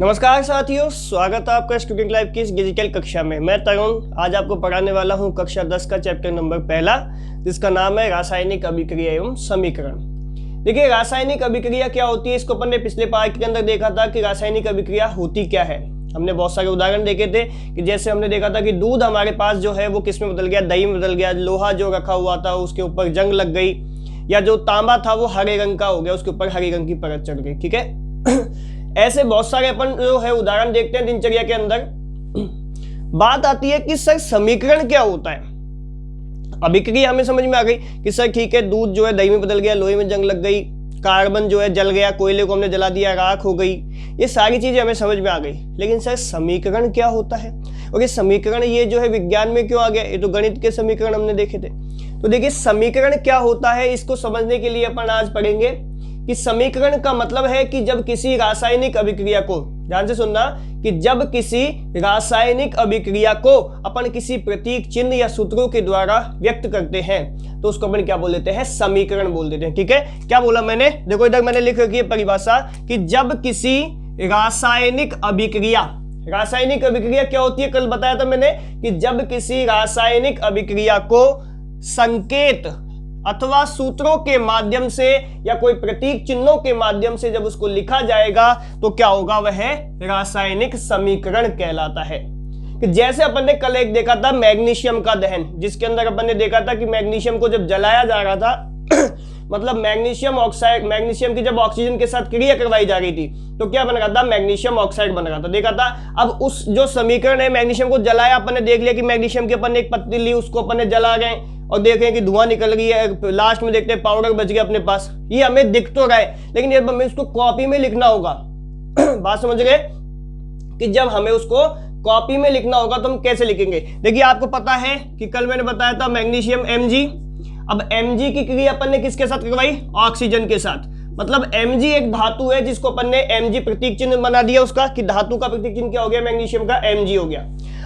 नमस्कार साथियों, स्वागत है आपका स्टूडेंट लाइफ की इस डिजिटल कक्षा में। मैं तरुण आज आपको पढ़ाने वाला हूं कक्षा 10 का चैप्टर नंबर पहला, जिसका नाम है रासायनिक अभिक्रिया एवं समीकरण। देखिए, रासायनिक अभिक्रिया क्या होती है, इसको अपन ने पिछले पार्ट के अंदर देखा था कि रासायनिक अभिक्रिया होती क्या है। हमने बहुत सारे उदाहरण देखे थे कि जैसे हमने देखा था कि दूध हमारे पास जो है वो किस में बदल गया, दही में बदल गया। लोहा जो रखा हुआ था उसके ऊपर जंग लग गई, या जो तांबा था वो हरे रंग का हो गया, उसके ऊपर हरी रंग की परत चढ़ गई। ठीक है ऐसे बहुत सारे अपन जो है उदाहरण देखते हैं दिनचर्या के अंदर। बात आती है कि सर समीकरण क्या होता है। अभिक्रिया हमें समझ में आ गई कि सर ठीक है, दूध जो है दही में बदल गया, लोहे में जंग लग गई, कार्बन जो है जल गया, कोयले को हमने जला दिया, राख हो गई। ये सारी चीजें हमें समझ में आ गई, लेकिन सर समीकरण क्या होता है और ये समीकरण ये जो है विज्ञान में क्यों आ गया। ये तो गणित के समीकरण हमने देखे थे। तो देखिए, समीकरण क्या होता है, इसको समझने के लिए अपन आज पढ़ेंगे कि समीकरण का मतलब है कि जब किसी रासायनिक अभिक्रिया को, ध्यान से सुनना, कि जब किसी रासायनिक अभिक्रिया को अपन किसी प्रतीक, चिन्ह या सूत्रों के द्वारा व्यक्त करते हैं तो उसको अपन क्या बोल देते हैं, समीकरण बोल देते हैं। ठीक है, क्या बोला मैंने, देखो इधर मैंने लिख रखी है परिभाषा कि जब किसी रासायनिक अभिक्रिया, रासायनिक अभिक्रिया क्या होती है, कल बताया था मैंने कि जब किसी रासायनिक अभिक्रिया को संकेत अथवा सूत्रों के माध्यम से या कोई प्रतीक चिन्हों के माध्यम से जब उसको लिखा जाएगा तो क्या होगा, वह रासायनिक समीकरण कहलाता है। कि जैसे अपन ने कल एक देखा था मैग्नीशियम का दहन, जिसके अंदर अपन ने देखा था कि मैग्नीशियम को जब जलाया जा रहा था मतलब मैग्नीशियम ऑक्साइड, मैग्नीशियम की जब ऑक्सीजन के साथ क्रिया करवाई जा रही थी तो क्या बन रहा था, मैग्नीशियम ऑक्साइड बन रहा था, देखा था। अब उस जो समीकरण है, मैग्नीशियम को जलाया, अपन ने देख लिया कि मैग्नीशियम की अपन ने एक पत्ती ली, उसको अपन ने जला गए और देखें कि धुआं निकल गई है, लास्ट में देखते हैं पाउडर बच गया अपने पास। ये हमें दिख तो रहा है, लेकिन जब हमें उसको कॉपी में लिखना होगा बात समझ गए, कि जब हमें उसको कॉपी में लिखना होगा तो हम कैसे लिखेंगे। देखिए, आपको पता है कि कल मैंने बताया था मैग्नीशियम Mg। अब Mg की क्रिया अपन ने किसके साथ करवाई, ऑक्सीजन के साथ। मतलब Mg एक धातु है जिसको अपन ने Mg प्रतीक चिन्ह बना दिया उसका, कि धातु का प्रतीक चिन्ह क्या हो गया, मैग्नीशियम का Mg हो गया।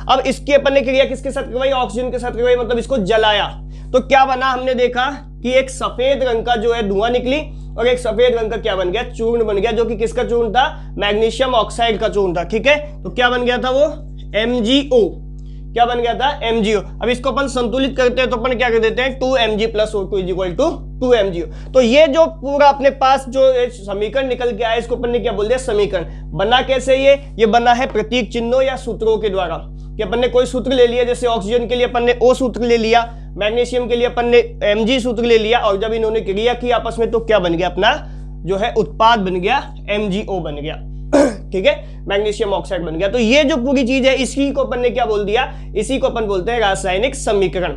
अब इसकी अपन ने क्रिया किसके साथ करवाई, ऑक्सीजन के साथ करवाई, मतलब इसको जलाया। तो क्या बना, हमने देखा कि एक सफेद रंग का जो है धुआं निकली और एक सफेद रंग का क्या बन गया, चूर्ण बन गया, जो कि किसका चूर्ण था, मैग्नीशियम ऑक्साइड का चूर्ण था। ठीक है, तो क्या बन गया था वो, MgO। क्या बन गया था, MgO। अब इसको अपन संतुलित करते हैं तो अपन क्या कर देते हैं, 2Mg + O2 = 2MgO। तो ये जो पूरा अपने पास जो समीकरण निकल के आया, इसको अपन ने क्या बोल दिया, समीकरण। बना कैसे ये बना है प्रतीक चिन्हों या सूत्रों के द्वारा। कि अपन ने कोई सूत्र ले लिया, जैसे ऑक्सीजन के लिए अपन ने O सूत्र ले लिया, मैग्नीशियम के लिए अपन ने Mg सूत्र ले लिया, और जब इन्होंने क्रिया की आपस में तो क्या बन गया, अपना जो है उत्पाद बन गया, MgO बन गया। ठीक है, मैग्नीशियम ऑक्साइड बन गया। तो ये जो पूरी चीज है, इसी को अपन ने क्या बोल दिया, इसी को अपन बोलते हैं रासायनिक समीकरण।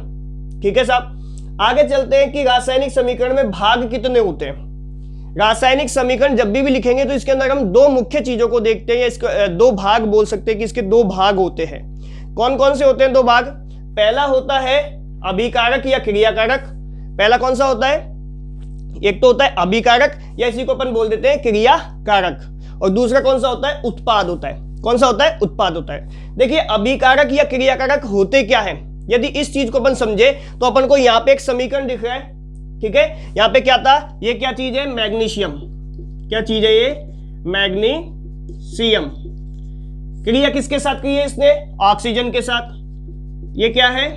ठीक है साहब, आगे चलते हैं कि रासायनिक समीकरण में भाग कितने होते हैं। रासायनिक समीकरण जब भी लिखेंगे तो इसके अंदर हम दो मुख्य चीजों को देखते हैं, या इसको दो भाग बोल सकते हैं कि इसके दो भाग होते हैं। कौन कौन से होते हैं दो भाग। पहला होता है अभिकारक या क्रियाकारक। पहला कौन सा होता है, एक तो होता है अभिकारक, या इसी को अपन बोल देते हैं क्रियाकारक, और दूसरा कौन सा होता है, उत्पाद होता है। कौन सा होता है, उत्पाद होता है। देखिए, अभिकारक या क्रियाकारक होते क्या है, यदि इस चीज को अपन समझे तो अपन को यहाँ पे एक समीकरण दिख रहा है। ठीक है, यहाँ पे क्या था, ये क्या चीज है, मैग्नीशियम। क्या चीज है ये, मैग्नीशियम। क्रिया किसके साथ की है इसने, ऑक्सीजन के साथ। ये क्या है,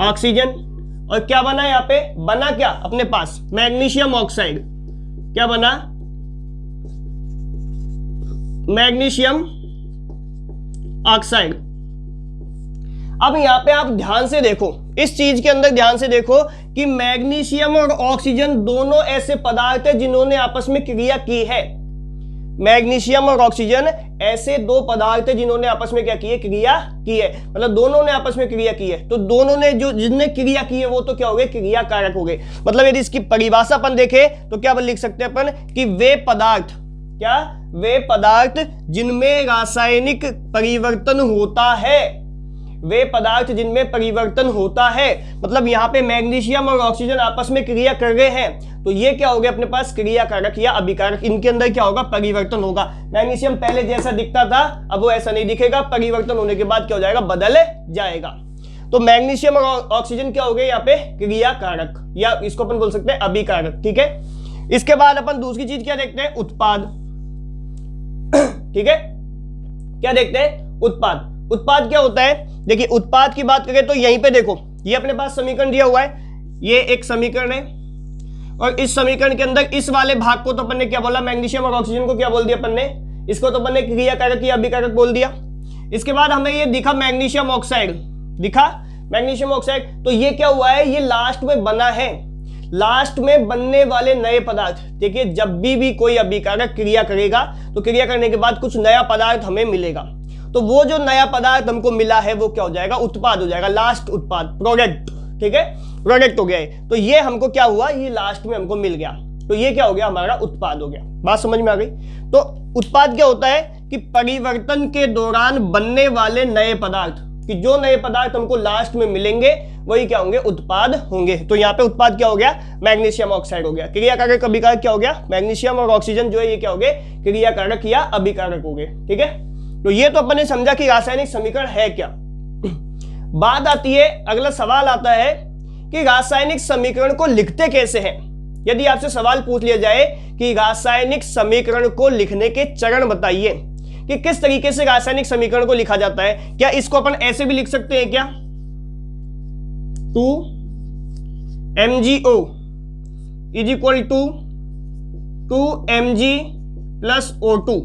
ऑक्सीजन। और क्या बना यहाँ पे, बना क्या अपने पास, मैग्नीशियम ऑक्साइड। क्या बना, मैग्नीशियम ऑक्साइड। अब यहां पे आप ध्यान से देखो, इस चीज के अंदर ध्यान से देखो कि मैग्नीशियम और ऑक्सीजन दोनों ऐसे पदार्थ हैं जिन्होंने आपस में क्रिया की है। मैग्नीशियम और ऑक्सीजन ऐसे दो पदार्थ हैं जिन्होंने आपस में क्या की है, क्रिया की है। मतलब दोनों ने आपस में क्रिया की है, तो दोनों ने जो जिनने क्रिया की है वो तो क्या हो गए, क्रियाकारक हो गए। मतलब यदि इसकी परिभाषा अपन देखें तो क्या लिख सकते हैं अपन, कि वे पदार्थ, क्या, वे पदार्थ जिनमें रासायनिक परिवर्तन होता है, वे पदार्थ जिनमें परिवर्तन होता है। मतलब यहाँ पे मैग्नीशियम और ऑक्सीजन आपस में क्रिया कर रहे हैं, तो ये क्या हो गया अपने पास, क्रियाकारक या अभिकारक। इनके अंदर क्या होगा, परिवर्तन होगा। मैग्नीशियम पहले जैसा दिखता था अब वो ऐसा नहीं दिखेगा, परिवर्तन होने के बाद क्या हो जाएगा, बदल जाएगा। तो मैग्नीशियम और ऑक्सीजन क्या हो गए यहाँ पे, क्रियाकारक, या इसको अपन बोल सकते हैं अभिकारक। ठीक है, इसके बाद अपन दूसरी चीज क्या देखते हैं, उत्पाद। ठीक है, क्या देखते हैं, उत्पाद। उत्पाद क्या होता है, देखिए उत्पाद की बात करें तो यहीं पे देखो, ये अपने पास समीकरण दिया हुआ है, ये एक समीकरण है, और इस समीकरण के अंदर इस वाले भाग को तो अपन ने क्या बोला, मैग्नीशियम और ऑक्सीजन को क्या बोल दिया अपन ने, इसको तो अपन ने क्रिया कारक या अभिकारक बोल दिया। इसके बाद हमें ये दिखा मैग्नीशियम ऑक्साइड, दिखा मैग्नीशियम ऑक्साइड, तो ये क्या हुआ है, ये लास्ट में बना है, लास्ट में बनने वाले नए पदार्थ। देखिए जब भी कोई अभिकारक क्रिया करेगा तो क्रिया करने के बाद कुछ नया पदार्थ हमें मिलेगा, तो वो जो नया पदार्थ हमको मिला है वो क्या हो जाएगा, उत्पाद हो जाएगा, लास्ट उत्पाद, प्रोडक्ट, ठीक है, प्रोडक्ट हो गया है। तो ये हमको क्या हुआ, ये लास्ट में हमको मिल गया, तो ये क्या हो गया, हमारा उत्पाद हो गया। बात समझ में आ गई। तो उत्पाद क्या होता है कि परिवर्तन के दौरान बनने वाले नए पदार्थ, कि जो नए पदार्थ हमको लास्ट में मिलेंगे वही क्या होंगे, उत्पाद होंगे। तो यहाँ पे उत्पाद क्या हो गया, मैग्नीशियम ऑक्साइड हो गया। क्रिया कारक अभिकारक क्या हो गया, मैग्नीशियम और ऑक्सीजन जो है ये क्या हो गए, क्रिया कारक या अभिकारक हो गए, ठीक है। तो ये तो अपन ने समझा कि रासायनिक समीकरण है क्या। बात आती है, अगला सवाल आता है कि रासायनिक समीकरण को लिखते कैसे हैं। यदि आपसे सवाल पूछ लिया जाए कि रासायनिक समीकरण को लिखने के चरण बताइए, कि किस तरीके से रासायनिक समीकरण को लिखा जाता है, क्या इसको अपन ऐसे भी लिख सकते हैं क्या, 2MgO is equal to 2Mg plus O2,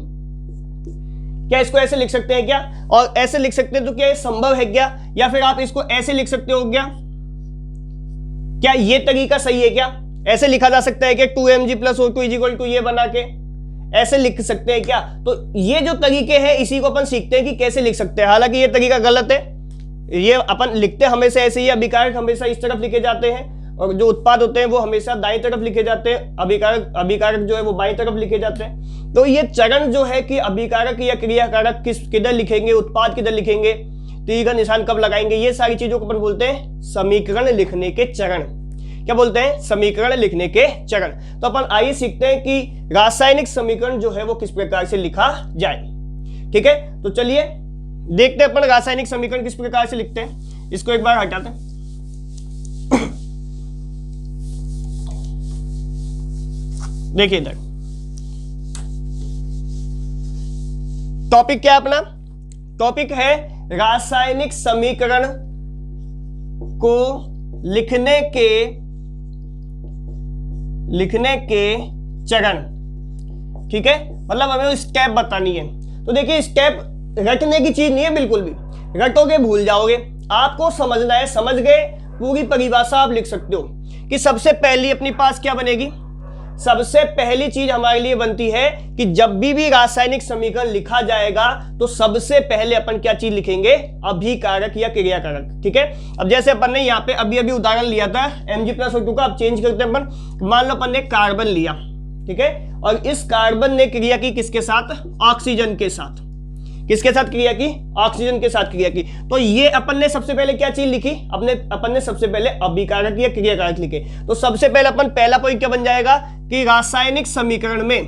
क्या इसको ऐसे लिख सकते हैं क्या, और ऐसे लिख सकते हैं तो क्या ये संभव है क्या, या फिर आप इसको ऐसे लिख सकते हो क्या ये तरीका सही है क्या, ऐसे लिखा जा सकता है कि 2Mg plus O2 is equal to ये बना के ऐसे लिख सकते हैं क्या। तो ये जो तरीके हैं इसी को अपन सीखते हैं कि कैसे लिख सकते हैं। हालांकि ये तरीका गलत है, ये अपन लिखते हमेशा ऐसे ही, अभिकारक हमेशा इस तरफ लिखे जाते हैं और जो उत्पाद होते हैं वो हमेशा दाईं तरफ लिखे जाते हैं, अभिकारक जो है वो बाईं तरफ लिखे जाते हैं। तो ये चरण जो है कि अभिकारक या क्रियाकारक किधर लिखेंगे, उत्पाद किधर लिखेंगे, तीर का निशान कब लगाएंगे, ये सारी चीजों को अपन बोलते हैं समीकरण लिखने के चरण। क्या बोलते हैं, समीकरण लिखने के चरण। तो अपन आइए सीखते हैं कि रासायनिक समीकरण जो है वो किस प्रकार से लिखा जाए, ठीक है। तो चलिए देखते हैं अपन रासायनिक समीकरण किस प्रकार से लिखते हैं। इसको एक बार हटाते हैं। देखिए इधर टॉपिक क्या है अपना, टॉपिक है रासायनिक समीकरण को लिखने के चरण, ठीक है। मतलब हमें स्टेप बतानी है। तो देखिए स्टेप रटने की चीज नहीं है, बिल्कुल भी रटोगे भूल जाओगे, आपको समझना है। समझ गए, पूरी परिभाषा आप लिख सकते हो कि सबसे पहली अपनी पास क्या बनेगी, सबसे पहली चीज हमारे लिए बनती है कि जब भी रासायनिक समीकरण लिखा जाएगा तो सबसे पहले अपन क्या चीज लिखेंगे, अभिकारक या क्रियाकारक, ठीक है। अब जैसे अपन ने यहाँ पे अभी उदाहरण लिया था Mg प्लस O2 का, अब चेंज करते हैं अपन। मान लो अपन ने कार्बन लिया, ठीक है, और इस कार्बन ने क्रिया की किसके साथ, ऑक्सीजन के साथ। किसके साथ क्रिया की, ऑक्सीजन के साथ क्रिया की। तो ये अपन ने सबसे पहले क्या चीज लिखी, अपन ने सबसे पहले अभिकारक या क्रियाकारक लिखे। तो सबसे पहले अपन पहला पॉइंट क्या बन जाएगा कि रासायनिक समीकरण में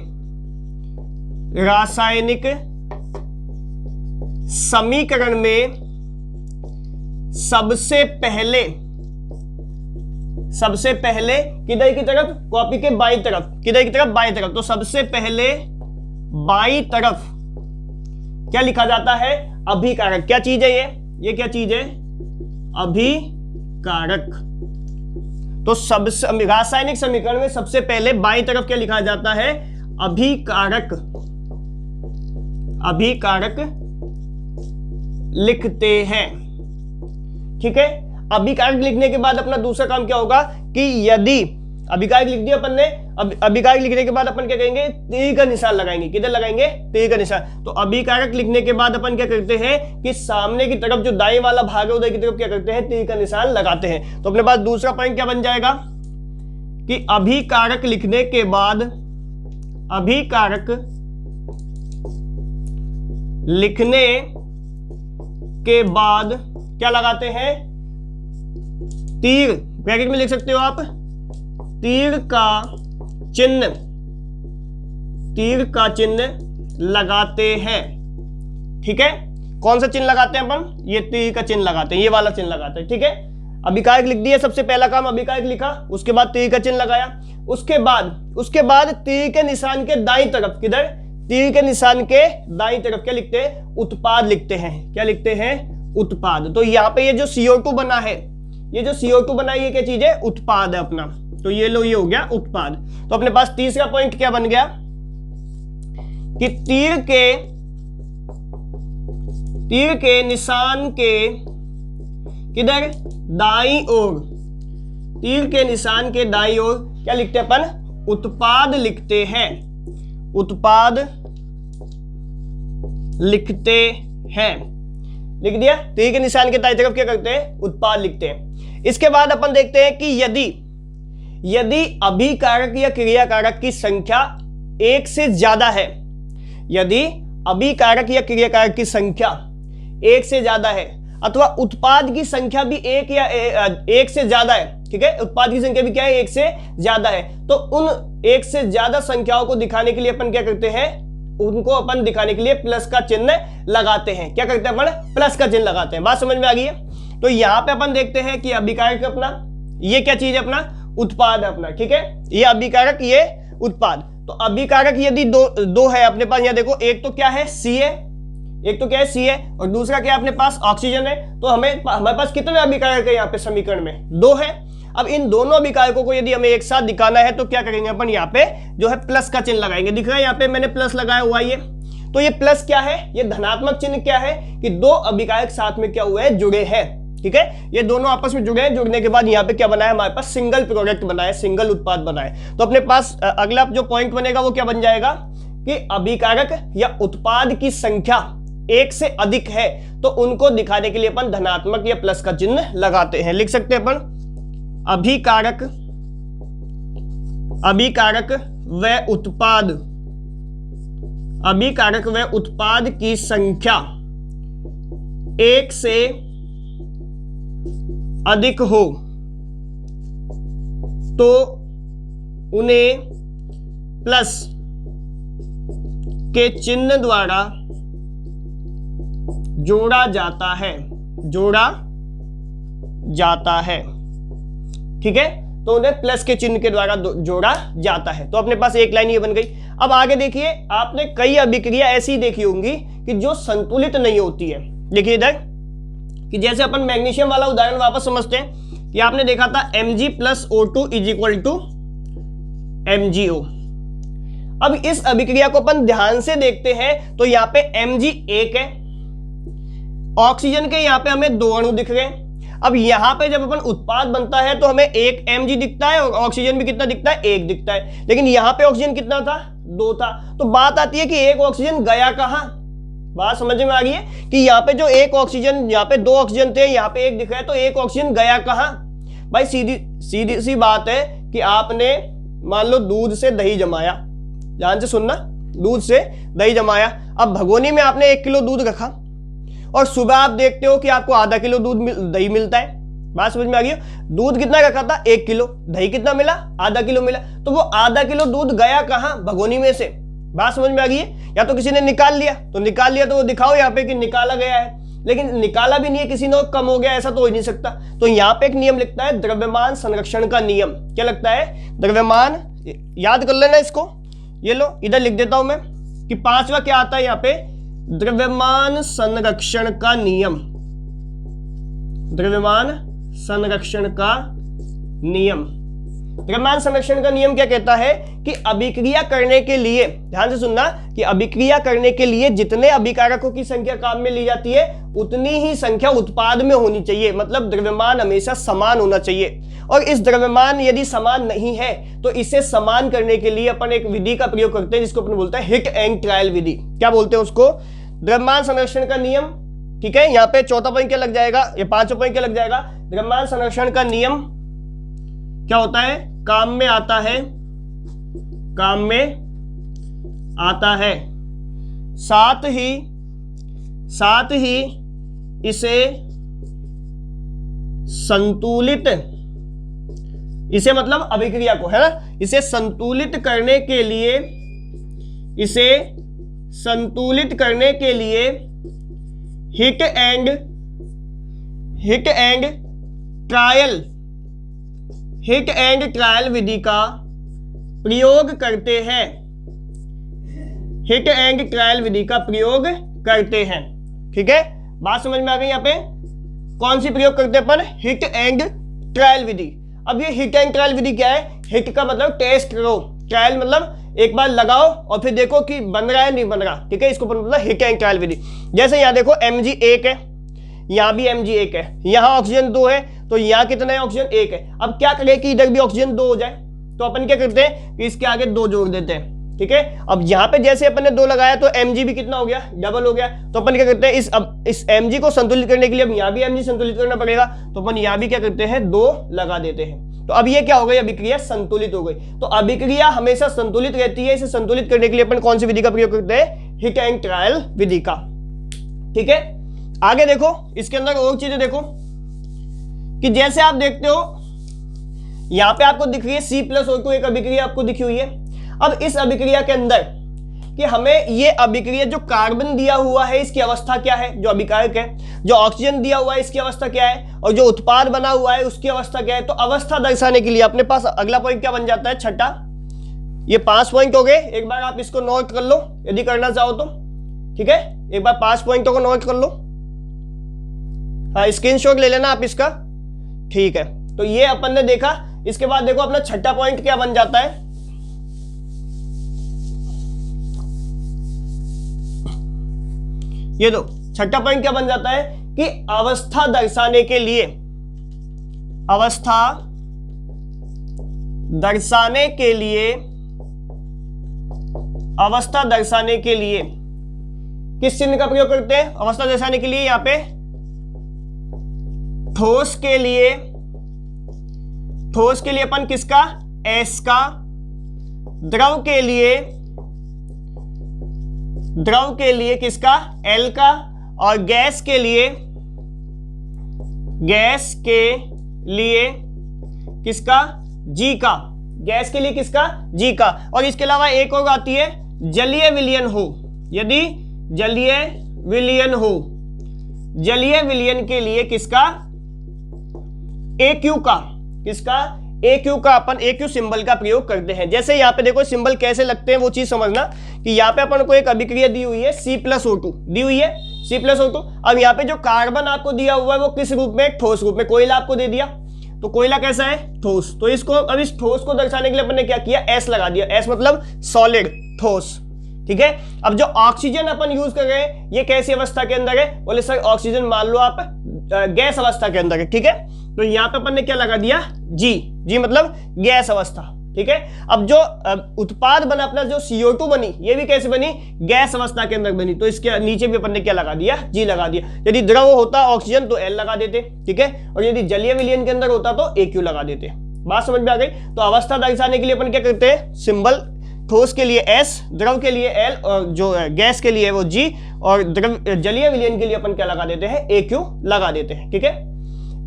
सबसे पहले किधर की तरफ, कॉपी के बाईं तरफ, किधर की तरफ, बाईं तरफ। तो सबसे पहले बाईं तरफ क्या लिखा जाता है, अभिकारक। क्या चीज है ये क्या चीज है, अभिकारक। तो सबसे रासायनिक समीकरण में सबसे पहले बाईं तरफ क्या लिखा जाता है, अभिकारक लिखते हैं, ठीक है। अभिकारक लिखने के बाद अपना दूसरा काम क्या होगा कि यदि अभिकारक लिख दिया अपन ने, अभिकारक लिखने के बाद अपन क्या करेंगे, तीर का निशान लगाएंगे। किधर लगाएंगे, तीर का निशान। तो अभिकारक लिखने के बाद अपन क्या करते हैं कि सामने की तरफ जो दाएं वाला भाग है उधर की तरफ क्या करते हैं, तीर का निशान लगाते हैं। तो अपने पास दूसरा पॉइंट क्या बन जाएगा कि अभिकारक लिखने के बाद, अभिकारक लिखने के बाद क्या लगाते हैं, तीर, ब्रैकेट में लिख सकते हो आप, तीर का चिन्ह लगाते हैं, ठीक है। कौन सा चिन्ह लगाते हैं अपन, ये तीर का चिन्ह लगाते हैं, ये वाला चिन्ह लगाते हैं, ठीक है। अभिकारक लिख दिया, सबसे पहला काम अभिकारक लिखा, उसके बाद तीर का चिन्ह लगाया, उसके बाद तीर के निशान के दाईं तरफ, किधर, तीर के निशान के दाईं तरफ क्या लिखते हैं, उत्पाद लिखते हैं। क्या लिखते हैं, उत्पाद। तो यहाँ पे ये जो CO2 बना है, ये जो CO2 बना है, ये क्या चीज है, उत्पाद है अपना। तो ये लो, ये हो गया उत्पाद। तो अपने पास तीसरा पॉइंट क्या बन गया कि तीर के निशान के किधर, दाईं ओर, तीर के निशान के दाईं ओर क्या लिखते हैं अपन, उत्पाद लिखते हैं। उत्पाद लिखते हैं, लिख दिया। तीर के निशान के दाईं तरफ क्या करते हैं, उत्पाद लिखते हैं। इसके बाद अपन देखते हैं कि यदि अभिकारक या क्रियाकारक की संख्या एक से ज्यादा है, यदि अभिकारक या क्रियाकारक की संख्या एक से ज्यादा है, अथवा उत्पाद की संख्या भी एक से ज्यादा है, ठीक है, उत्पाद की संख्या भी क्या है, एक से ज्यादा है, तो उन एक से ज्यादा संख्याओं को दिखाने के लिए अपन क्या करते हैं, उनको अपन दिखाने के लिए प्लस का चिन्ह लगाते हैं। क्या करते हैं अपन, प्लस का चिन्ह लगाते हैं। बात समझ में आ गई है। तो यहां पे अपन देखते हैं कि अभिकारक अपना ये क्या चीज है, अपना उत्पाद है अपना, ठीक है, ये अभिकारक, ये उत्पाद। तो अभिकारक यदि दो है अपने पास, यहां देखो, एक तो क्या है, सी है, एक तो क्या है, सी है, और दूसरा क्या है अपने पास, ऑक्सीजन है। तो हमारे पास कितने अभिकारक है यहाँ पे समीकरण में, 2 है। अब इन दोनों अभिकारकों को यदि हमें एक साथ दिखाना है तो क्या करेंगे अपन, यहाँ पे जो है प्लस का चिन्ह लगाएंगे। दिख रहा है यहाँ पे मैंने प्लस लगाया हुआ है। तो ये प्लस क्या है, ये धनात्मक चिन्ह क्या है कि 2 अभिकारक साथ में क्या हुए हैं, जुड़े हैं, ठीक है, ये दोनों आपस में जुड़े हैं। जुड़ने के बाद यहाँ पे क्या बना है, हमारे पास सिंगल प्रोडक्ट बना है, सिंगल उत्पाद बना है। तो अपने पास अगला जो पॉइंट बनेगा वो क्या बन जाएगा कि अभिकारक या उत्पाद की संख्या एक से अधिक है तो उनको दिखाने के लिए अपन धनात्मक या प्लस का चिन्ह लगाते हैं। लिख सकते हैं अपन अभिकारक व उत्पाद, अभिकारक व उत्पाद की संख्या एक से अधिक हो तो उन्हें प्लस के चिन्ह द्वारा जोड़ा जाता है, ठीक है, तो उन्हें प्लस के चिन्ह के द्वारा जोड़ा जाता है। तो अपने पास एक लाइन ये बन गई। अब आगे देखिए, आपने कई अभिक्रिया ऐसी देखी होंगी कि जो संतुलित नहीं होती है। देखिए इधर कि जैसे अपन मैग्नीशियम वाला उदाहरण वापस समझते हैं कि आपने देखा था Mg + O2 = MgO। अब इस अभिक्रिया को अपन ध्यान से देखते हैं तो यहाँ पे Mg 1 है, ऑक्सीजन के यहाँ पे हमें 2 अणु दिख रहे हैं। अब यहाँ पे जब अपन उत्पाद बनता है तो हमें 1 Mg दिखता है और ऑक्सीजन भी कितना दिखता है, 1 दिखता है। लेकिन यहाँ पे ऑक्सीजन कितना था, 2 था। तो बात आती है कि 1 ऑक्सीजन गया कहाँ। बात समझ में आ गई है कि यहाँ पे जो 1 ऑक्सीजन, यहाँ पे 2 ऑक्सीजन थे, यहाँ पे 1 दिख रहा है, तो 1 ऑक्सीजन गया कहाँ। भाई सीधी सी बात है कि आपने मान लो दूध से दही जमाया, ध्यान से सुनना, दूध से दही जमाया। अब भगोनी में आपने 1 किलो दूध रखा और सुबह आप देखते हो कि आपको आधा किलो दही मिलता है। बात समझ में आ गई। दूध कितना रखा था, 1 किलो, दही कितना मिला, आधा किलो मिला। तो वो आधा किलो दूध गया कहाँ, भगोनी में से। बात समझ में आ गई है। या तो किसी ने निकाल लिया तो वो दिखाओ यहाँ पे कि निकाला गया है, लेकिन निकाला भी नहीं है किसी ने, कम हो गया, ऐसा तो हो ही नहीं सकता। तो यहाँ पे एक नियम लिखता है द्रव्यमान संरक्षण का नियम। क्या लगता है, द्रव्यमान, याद कर लेना इसको, ये लो इधर लिख देता हूं मैं कि 5वां क्या आता है यहाँ पे, द्रव्यमान संरक्षण का नियम। द्रव्यमान संरक्षण का नियम, द्रव्यमान संरक्षण का नियम क्या कहता है कि अभिक्रिया करने के लिए, ध्यान से सुनना, कि अभिक्रिया करने के लिए जितने अभिकारकों की संख्या काम में ली जाती है उतनी ही संख्या उत्पाद में होनी चाहिए। मतलब द्रव्यमान हमेशा समान होना चाहिए। और इस द्रव्यमान यदि समान नहीं है तो इसे समान करने के लिए अपन एक विधि का प्रयोग करते हैं जिसको अपन बोलते हैं हिट एंड ट्रायल विधि। क्या बोलते हैं उसको, द्रव्यमान संरक्षण का नियम। ठीक है, यहाँ पे 4था पॉइंट क्या लग जाएगा, ये 5वां पॉइंट क्या लग जाएगा, द्रव्यमान संरक्षण का नियम क्या होता है, काम में आता है, काम में आता है। साथ ही इसे संतुलित, इसे मतलब अभिक्रिया को, है ना, इसे संतुलित करने के लिए हिट एंड ट्रायल विधि का प्रयोग करते हैं। हिट एंड ट्रायल विधि का प्रयोग करते हैं। ठीक है, बात समझ में आ गई। यहाँ पे कौन सी प्रयोग करते हैं अपन? हिट एंड ट्रायल विधि। अब ये हिट एंड ट्रायल विधि क्या है? हिट का मतलब टेस्ट करो, ट्रायल मतलब एक बार लगाओ और फिर देखो कि बन रहा है नहीं बन रहा। ठीक है, इसको मतलब हिट एंड ट्रायल विधि। जैसे यहाँ देखो Mg 1 है, यहाँ भी Mg 1 है, यहाँ ऑक्सीजन 2 है, तो यहाँ कितना है? ऑक्सीजन 1 है। अब क्या करें कि इधर भी ऑक्सीजन 2 हो जाए, तो अपन क्या करते हैं कि इसके आगे 2 जोड़ देते हैं। ठीक है, अब यहाँ पे जैसे अपन ने 2 लगाया तो Mg भी कितना हो गया? डबल हो गया। तो अपन क्या करते हैं इस Mg को संतुलित करने के लिए अब यहाँ भी Mg संतुलित करना पड़ेगा, तो अपन यहाँ भी क्या करते हैं? 2 लगा देते हैं। तो अब ये क्या हो गई? अभिक्रिया संतुलित हो गई। तो अभिक्रिया हमेशा संतुलित रहती है, इसे संतुलित करने के लिए अपन कौन सी विधि का प्रयोग करते हैं? हिट एंड ट्रायल विधि का। ठीक है, आगे देखो, इसके अंदर और चीजें देखो कि जैसे आप देखते हो यहां पे आपको दिख रही है C+O2 एक अभिक्रिया आपको दिखी हुई है। अब इस अभिक्रिया के अंदर कि हमें ये अभिक्रिया जो कार्बन दिया हुआ है इसकी अवस्था क्या है, जो अभिकारक है, जो ऑक्सीजन दिया हुआ है इसकी अवस्था क्या है, और जो उत्पाद बना हुआ है उसकी अवस्था क्या है। तो अवस्था दर्शाने के लिए अपने पास अगला पॉइंट क्या बन जाता है? छठा। ये 5 पॉइंट हो गए। एक बार आप इसको नोट कर लो यदि करना चाहो तो। ठीक है, एक बार 5 पॉइंटों को नोट कर लो। हाँ, स्क्रीनशॉट ले लेना आप इसका। ठीक है, तो ये अपन ने देखा। इसके बाद देखो अपना छठा पॉइंट क्या बन जाता है? ये दो छठा पॉइंट क्या बन जाता है कि अवस्था दर्शाने के लिए, अवस्था दर्शाने के लिए, अवस्था दर्शाने के लिए किस चिन्ह का प्रयोग करते हैं? अवस्था दर्शाने के लिए यहां पे ठोस के लिए, ठोस के लिए अपन किसका? S का। द्रव के लिए, द्रव के लिए किसका? L का। और गैस के लिए, गैस के लिए किसका? G का। गैस के लिए किसका? G का। और इसके अलावा एक और आती है जलीय विलयन हो। यदि जलीय विलयन हो, जलीय विलयन के लिए किसका? AQ का। किसका? AQ का। अपन AQ सिंबल का प्रयोग करते हैं। जैसे यहाँ पे देखो सिंबल कैसे लगते हैं वो चीज समझना कि यहाँ पे अपन को एक अभिक्रिया दी हुई है C+O2 दी हुई है, C+O2। अब यहाँ पे जो कार्बन आपको दिया हुआ है वो किस रूप में? ठोस रूप में। कोयला आपको दे दिया, तो कोयला कैसा है? ठोस। तो इसको अब इस ठोस को दर्शाने के लिए अपन ने क्या किया? S लगा दिया। S मतलब सॉलिड, ठोस। ठीक है, अब जो ऑक्सीजन अपन यूज कर रहे हैं ये कैसी अवस्था के अंदर है? बोले सर ऑक्सीजन मान लो आप गैस अवस्था के अंदर है। ठीक है, तो यहाँ पे अपन ने क्या लगा दिया? G मतलब गैस अवस्था। ठीक है, अब जो उत्पाद बना अपना जो CO2 बनी, ये भी कैसे बनी? गैस अवस्था के अंदर बनी। तो इसके नीचे भी अपन ने क्या लगा दिया? G लगा दिया। यदि द्रव होता ऑक्सीजन तो L लगा देते। ठीक है, और यदि जलीय विलयन के अंदर होता तो AQ लगा देते। बात समझ में आ गई? तो अवस्था दर्शाने के लिए अपन क्या करते हैं? सिंबल ठोस के लिए S, द्रव के लिए L, और जो गैस के लिए वो G, और जलीय विलयन के लिए अपन क्या लगा देते हैं? AQ लगा देते हैं। ठीक है,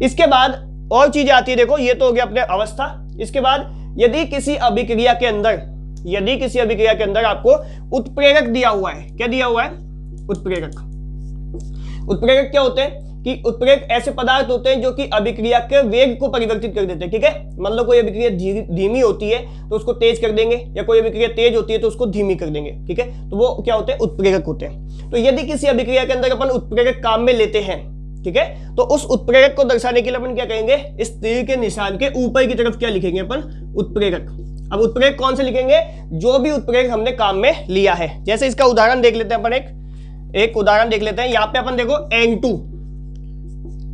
इसके बाद और चीजें आती है। देखो ये तो हो गया अपने अवस्था। इसके बाद यदि किसी अभिक्रिया के अंदर, यदि किसी अभिक्रिया के अंदर आपको उत्प्रेरक दिया हुआ है, क्या दिया हुआ है? उत्प्रेरक। उत्प्रेरक क्या होते हैं कि उत्प्रेरक ऐसे पदार्थ होते हैं जो कि अभिक्रिया के वेग को परिवर्तित कर देते हैं। ठीक है, मान लो कोई अभिक्रिया धीमी होती है तो उसको तेज कर देंगे, या कोई अभिक्रिया तेज होती है तो उसको धीमी कर देंगे। ठीक है, तो वो क्या होते हैं? उत्प्रेरक होते हैं। तो यदि किसी अभिक्रिया के अंदर अपन उत्प्रेरक काम में लेते हैं, ठीक है, तो उस उत्प्रेरक को दर्शाने के लिए अपन क्या कहेंगे? इस तीर के निशान के ऊपर की तरफ क्या लिखेंगे अपन? उत्प्रेरक। अब उत्प्रेरक कौन से लिखेंगे? जो भी उत्प्रेरक हमने काम में लिया है। जैसे इसका उदाहरण देख लेते हैं अपन, एक उदाहरण देख लेते हैं। यहाँ पे अपन देखो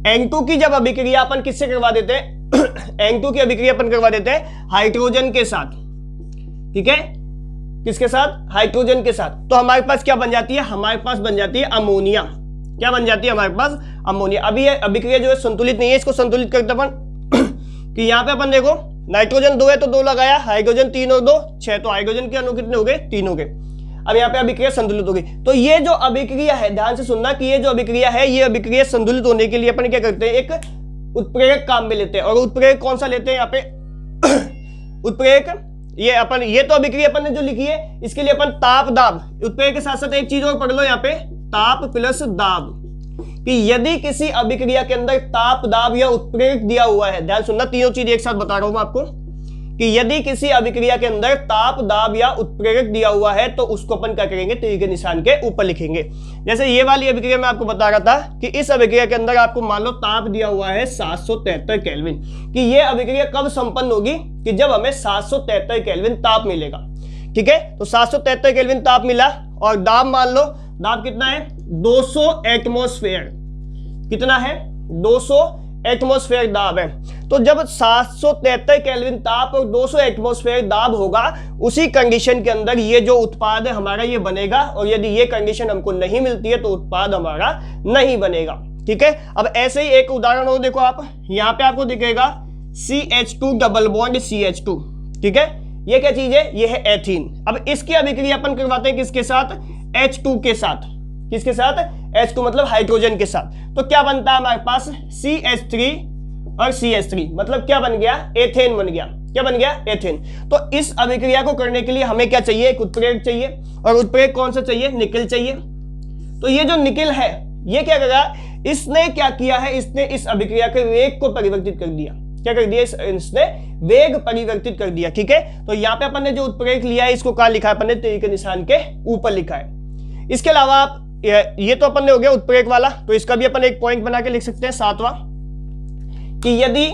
N2 की जब अभिक्रिया अपन किससे करवा देते हैं? N2 की अभिक्रिया अपन करवा देते हैं हाइड्रोजन के साथ। ठीक है, किसके साथ? हाइड्रोजन के साथ। तो हमारे पास क्या बन जाती है? हमारे पास बन जाती है अमोनिया। क्या बन जाती है हमारे पास? अमोनिया। अभी ये अभिक्रिया जो है संतुलित नहीं है, इसको संतुलित करते अपन कि यहाँ पे अपन देखो नाइट्रोजन 2 है तो 2 लगाया, हाइड्रोजन 3 और 2 6, तो हाइड्रोजन के अणु कितने हो गए? 3 हो गए। अब यहाँ पे अभिक्रिया संतुलित हो गई। तो ये जो अभिक्रिया है, ध्यान से सुनना कि ये जो अभिक्रिया है, ये अभिक्रिया संतुलित होने के लिए अपन क्या करते हैं? एक उत्प्रेरक काम में लेते हैं। और उत्प्रेरक कौन सा लेते हैं यहाँ पे? उत्प्रेरक ये तो अभिक्रिया अपन ने जो लिखी है, इसके लिए अपन ताप दाब, उत्प्रेरक के साथ साथ एक चीज और पढ़ लो यहाँ पे, ताप प्लस दाब, कि यदि किसी अभिक्रिया के अंदर ताप दाब या उत्प्रेरक दिया हुआ है, ध्यान सुनना, तीनों चीज एक साथ बता रहा हूं मैं आपको, कि यदि किसी अभिक्रिया के अंदर ताप, दाब या उत्प्रेरक दिया हुआ है तो उसको अपन क्या करेंगे, तीर के निशान के ऊपर लिखेंगे। जैसे ये वाली अभिक्रिया मैं आपको बता रहा था कि इस अभिक्रिया के अंदर आपको मान लो ताप दिया हुआ है 773 केल्विन, कि ये अभिक्रिया कब संपन्न होगी, कि जब हमें 773 केल्विन ताप मिलेगा। ठीक है, तो 773 केल्विन ताप मिला और दाब मान लो, दाब कितना है 200 एटमॉस्फेयर, कितना है 200 एटमॉस्फेयर दाब है। तो जब 773 केल्विन ताप और 200 एटमॉस्फेयर दाब होगा, उसी कंडीशन के अंदर ये जो उत्पाद है हमारा ये बनेगा, और यदि ये कंडीशन हमको नहीं मिलती है तो उत्पाद हमारा नहीं बनेगा। ठीक है, अब ऐसे ही एक उदाहरण हो, देखो आप यहाँ पे आपको दिखेगा CH2 डबल बॉन्ड CH2। ठीक है, ये क्या चीज है, ये है एथीन। अब इसकी अभिक्रिया अपन करवाते हैं किसके साथ, H2 के साथ। किसके साथ, H2 मतलब हाइड्रोजन के साथ। तो क्या बनता है हमारे पास CH3 और CH3, मतलब क्या बन गया, एथेन बन गया। क्या बन गया, एथेन। तो इस अभिक्रिया को करने के लिए हमें क्या चाहिए, एक उत्प्रेरक चाहिए, और उत्प्रेरक कौन सा चाहिए, निकेल चाहिए। तो ये जो निकेल है ये क्या करा, इसने क्या किया है, इसने इस अभिक्रिया के वेग को परिवर्तित कर दिया। क्या कर दिया, इसने वेग परिवर्तित कर दिया। ठीक है, तो यहाँ पे अपन ने जो उत्प्रेरक लिया है इसको कहाँ लिखा है, अपन ने तीर के निशान के ऊपर लिखा है। इसके अलावा आप ये तो अपन ने हो गया उत्प्रेरक वाला, तो इसका भी अपन एक पॉइंट बना के लिख सकते हैं 7वां, कि यदि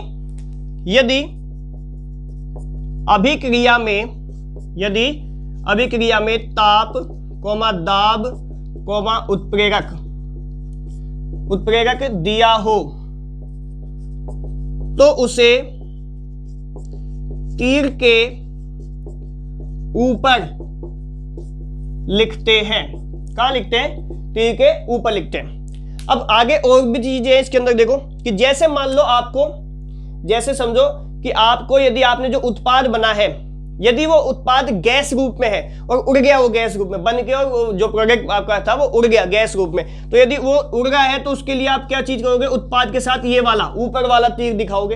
अभिक्रिया में ताप, दाब, उत्प्रेरक दिया हो तो उसे तीर के ऊपर लिखते हैं। कहां लिखते हैं, तीर के ऊपर लिखते हैं। अब आगे और भी चीजें हैं इसके अंदर, देखो कि जैसे मान लो आपको, जैसे समझो कि आपको, यदि आपने जो उत्पाद बना है, यदि वो उत्पाद गैस रूप में है और उड़ गया, वो गैस रूप में बन के, और जो प्रोडक्ट आपका था वो उड़ गया गैस रूप में, तो यदि वो उड़ रहा है तो उसके लिए आप क्या चीज करोगे, उत्पाद के साथ ये वाला ऊपर वाला तीर दिखाओगे।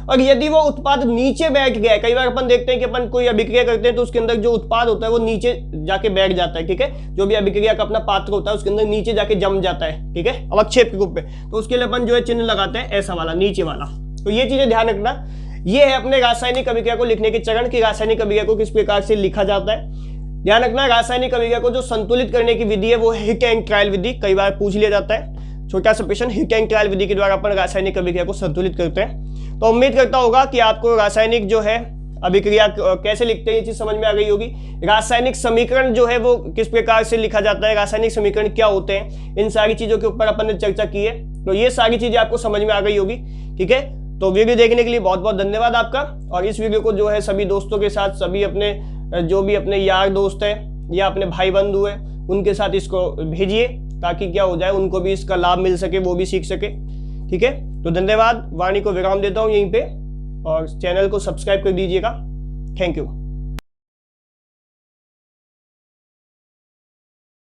और यदि वो उत्पाद नीचे बैठ गया, कई बार अपन देखते हैं कि अपन कोई अभिक्रिया करते हैं तो उसके अंदर जो उत्पाद होता है वो नीचे जाके बैठ जाता है। ठीक है, जो भी अभिक्रिया का अपना पात्र होता है उसके अंदर नीचे जाके जम जाता है। ठीक है, अवक्षेप के रूप में, तो उसके लिए अपन जो है चिन्ह लगाते हैं ऐसा वाला, नीचे वाला। तो ये चीजें ध्यान रखना। ये है अपने रासायनिक अभिक्रिया को लिखने के चरण, की रासायनिक अभिक्रिया को किस प्रकार से लिखा जाता है। ध्यान रखना, रासायनिक अभिक्रिया को जो संतुलित करने की विधि है वो हिट एंड ट्रायल विधि, कई बार पूछ लिया जाता है। छोटा सा प्रश्न, हिट एंड ट्रायल विधि के द्वारा अपन रासायनिक अभिक्रिया को संतुलित करते हैं। तो उम्मीद करता होगा कि आपको रासायनिक जो है अभिक्रिया कैसे लिखते हैं ये चीज समझ में आ गई होगी। रासायनिक समीकरण जो है वो किस प्रकार से लिखा जाता है, रासायनिक समीकरण क्या होते हैं, इन सारी चीजों के ऊपर अपन ने चर्चा की है। तो ये सारी चीजें आपको समझ में आ गई होगी। ठीक है, तो वीडियो देखने के लिए बहुत बहुत धन्यवाद आपका। और इस वीडियो को जो है सभी दोस्तों के साथ, सभी अपने जो भी अपने यार दोस्त हैं या अपने भाई बंधु हैं उनके साथ इसको भेजिए, ताकि क्या हो जाए, उनको भी इसका लाभ मिल सके, वो भी सीख सके। ठीक है, तो धन्यवाद। वाणी को विराम देता हूँ यहीं पे, और चैनल को सब्सक्राइब कर दीजिएगा। Thank you.